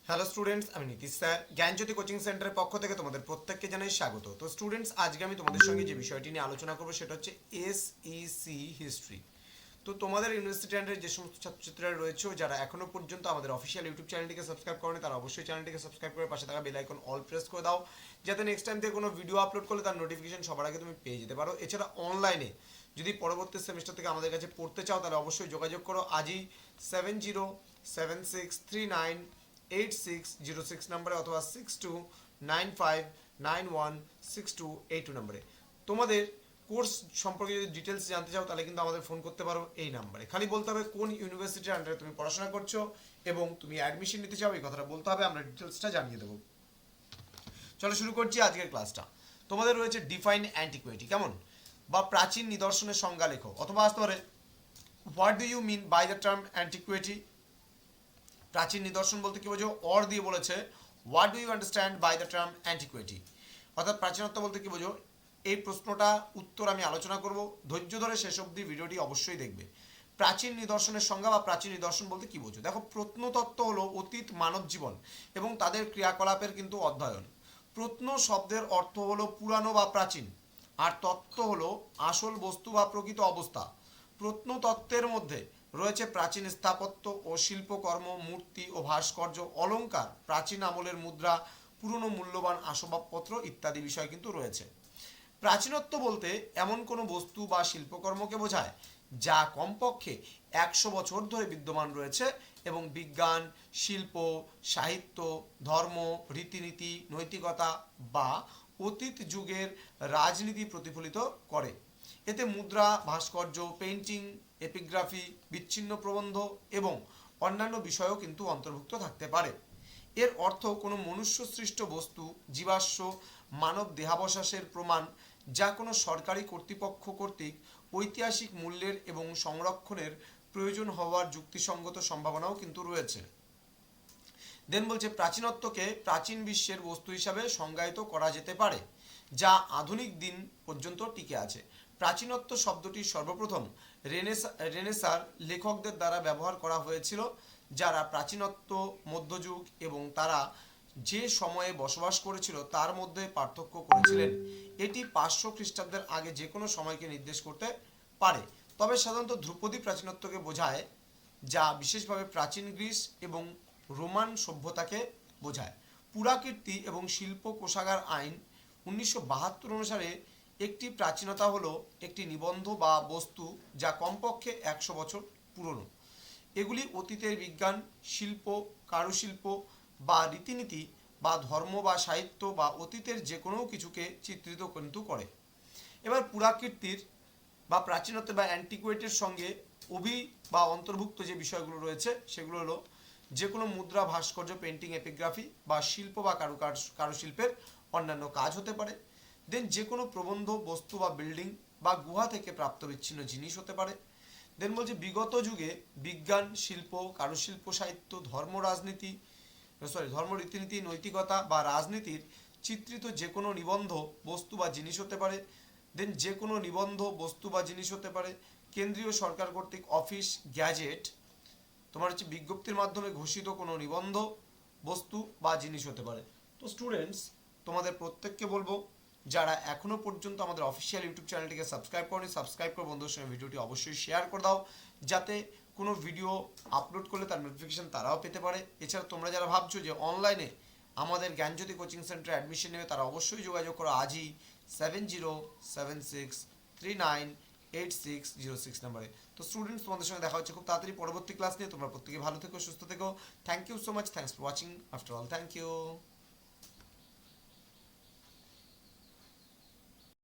Hello students, আমি Nitish sir জ্ঞানজ্যোতি coaching সেন্টারের পক্ষ থেকে তোমাদের প্রত্যেককে জানাই স্বাগত। তো স্টুডেন্টস, আজকে আমি তোমাদের সঙ্গে যে বিষয়টি নিয়ে আলোচনা করবো সেটা হচ্ছে এসইসি হিস্ট্রি। তো তোমাদের ইউনিভার্সিটি আন্ডারে যে সমস্ত ছাত্রছাত্রীরা রয়েছে যারা এখনো পর্যন্ত আমাদের অফিসিয়াল ইউটিউব চ্যানেলটিকে সাবস্ক্রাইব করেনি, তারা অবশ্যই চ্যানেলটিকে সাবস্ক্রাইব করে পাশে থাকা বেল আইকন অল প্রেস করে দাও, যাতে নেক্সট টাইম থেকে কোনো ভিডিও আপলোড করলে তার নোটিফিকেশন সবার আগে তুমি পেয়ে যেতে পারো। এছাড়া অনলাইনে যদি পরবর্তী সেমিস্টার থেকে আমাদের কাছে পড়তে চাও তাহলে অবশ্যই যোগাযোগ করো আজই 7076398606 নম্বরে অথবা 6295916282 নম্বরে। তোমাদের কোর্স সম্পর্কে যদি ডিটেলস জানতে চাও তাহলে কিন্তু আমাদের ফোন করতে পারো এই নাম্বারে। খালি বলতে হবে কোন ইউনিভার্সিটির আন্ডারে তুমি পড়াশোনা করছো এবং তুমি অ্যাডমিশন নিতে চাও, এই কথাটা বলতে হবে, আমরা ডিটেলসটা জানিয়ে দেবো। চলো শুরু করছি আজকের ক্লাসটা। তোমাদের রয়েছে ডিফাইন অ্যান্টিকুইটি, কেমন বা প্রাচীন নিদর্শনের সংজ্ঞা লেখো, অথবা আসতে পারে what do you mean by the term antiquity. প্রাচীন নিদর্শন বলতে কি বোঝো, অর দিয়ে বলেছে what do you understand by the term antiquity, অর্থাৎ প্রাচীনত্ব বলতে কি বোঝো। এই প্রশ্নটা উত্তর আমি আলোচনা করব, ধৈর্য ধরে শেষ অবধি ভিডিওটি অবশ্যই দেখবে। প্রাচীন নিদর্শনের সংজ্ঞা বা প্রাচীন নিদর্শন বলতে কি বোঝো। দেখো, প্রত্নতত্ত্ব হলো অতীত মানব জীবন এবং তাদের ক্রিয়াকলাপের কিন্তু অধ্যয়ন। প্রত্ন শব্দের অর্থ হলো পুরানো বা প্রাচীন, আর তত্ত্ব হলো আসল বস্তু বা প্রকৃত অবস্থা। প্রত্নতত্ত্বের মধ্যে রয়েছে প্রাচীন স্থাপত্য ও শিল্পকর্ম, মূর্তি ও ভাস্কর্য, অলংকার, প্রাচীন আমলের মুদ্রা, পুরনো মূল্যবান আসবাবপত্র ইত্যাদি বিষয় কিন্তু রয়েছে। প্রাচীনত্ব বলতে এমন কোনো বস্তু বা শিল্পকর্মকে বোঝায় যা কমপক্ষে 100 বছর ধরে বিদ্যমান রয়েছে এবং বিজ্ঞান, শিল্প, সাহিত্য, ধর্ম, রীতিনীতি, নৈতিকতা বা অতীত যুগের রাজনীতি প্রতিফলিত করে। এতে মুদ্রা, ভাস্কর্য, পেইন্টিং, এপিগ্রাফি, বিচ্ছিন্ন প্রবন্ধ এবং অন্যান্য বিষয়ও কিন্তু অন্তর্ভুক্ত থাকতে পারে। এর অর্থ কোনো মনুষ্য সৃষ্ট বস্তু, জীবাশ্ম, মানব দেহাবশেষের প্রমাণ যা কোনো সরকারি কর্তৃপক্ষ কর্তৃক ঐতিহাসিক মূল্যের এবং সংরক্ষণের প্রয়োজন হওয়ার যুক্তিসঙ্গত সম্ভাবনাও কিন্তু রয়েছে। দেন বলছে প্রাচীনত্বকে প্রাচীন বিশ্বের বস্তু হিসাবে সংজ্ঞায়িত করা যেতে পারে যা আধুনিক দিন পর্যন্ত টিকে আছে। প্রাচীনত্ব শব্দটি সর্বপ্রথম রেনেসার লেখকদের দ্বারা ব্যবহার করা হয়েছিল, যারা প্রাচীনত্ব, মধ্যযুগ এবং তারা যে সময়ে বসবাস করেছিল তার মধ্যে পার্থক্য করেছিলেন। এটি 500 খ্রিস্টাব্দের আগে যে কোনো সময়কে নির্দেশ করতে পারে, তবে সাধারণত ধ্রুপদী প্রাচীনত্বকে বোঝায়, যা বিশেষভাবে প্রাচীন গ্রিস এবং রোমান সভ্যতাকে বোঝায়। পুরাকীর্তি এবং শিল্প কোষাগার আইন 1972 অনুসারে একটি প্রাচীনতা হলো একটি নিবন্ধ বা বস্তু যা কমপক্ষে 100 বছর পুরনো। এগুলি অতীতের বিজ্ঞান, শিল্প, কারুশিল্প বা রীতিনীতি বা ধর্ম বা সাহিত্য বা অতীতের যে কোনো কিছুকে চিত্রিত কিন্তু করে। এবার পুরাকীর্তির বা প্রাচীনত্ব বা অ্যান্টিকুয়েটের সঙ্গে বা অন্তর্ভুক্ত যে বিষয়গুলো রয়েছে সেগুলো হলো যে কোনো মুদ্রা, ভাস্কর্য, পেন্টিং, এপিগ্রাফি বা শিল্প বা কারুশিল্পের অন্যান্য কাজ হতে পারে। দেন যে কোনো প্রবন্ধ, বস্তু বা বিল্ডিং বা গুহা থেকে প্রাপ্ত বিচ্ছিন্ন জিনিস হতে পারে। দেন বলছে বিগত যুগে বিজ্ঞান, শিল্প, কারুশিল্প, সাহিত্য, ধর্ম, রীতিনীতি, নৈতিকতা বা রাজনীতির চিত্রিত যে কোনো নিবন্ধ, বস্তু বা জিনিস হতে পারে। দেন যে কোনো নিবন্ধ, বস্তু বা জিনিস হতে পারে কেন্দ্রীয় সরকার কর্তৃক অফিস, গ্যাজেট, তোমার হচ্ছে বিজ্ঞপ্তির মাধ্যমে ঘোষিত কোনো নিবন্ধ, বস্তু বা জিনিস হতে পারে। তো স্টুডেন্টস, তোমাদের প্রত্যেককে বলবো যারা এখনো পর্যন্ত আমাদের অফিসিয়াল ইউটিউব চ্যানেলটিকে সাবস্ক্রাইব করনি, সাবস্ক্রাইব করে বন্ধুদের সঙ্গে ভিডিওটি অবশ্যই শেয়ার করে দাও, যাতে কোনো ভিডিও আপলোড করলে তার নোটিফিকেশন তারাও পেতে পারে। এছাড়া তোমরা যারা ভাবছো যে অনলাইনে আমাদের জ্ঞানজ্যোতি কোচিং সেন্টারে অ্যাডমিশন নেবে, তারা অবশ্যই যোগাযোগ করো আজই 7076398606 নম্বরে। তো স্টুডেন্টস, তোমাদের সঙ্গে দেখা হচ্ছে খুব তাড়াতাড়ি পরবর্তী ক্লাস নিয়ে। তোমরা প্রত্যেকে ভালো থেকো, সুস্থ থেকো। Thank you so much, thanks for watching after all, thank you.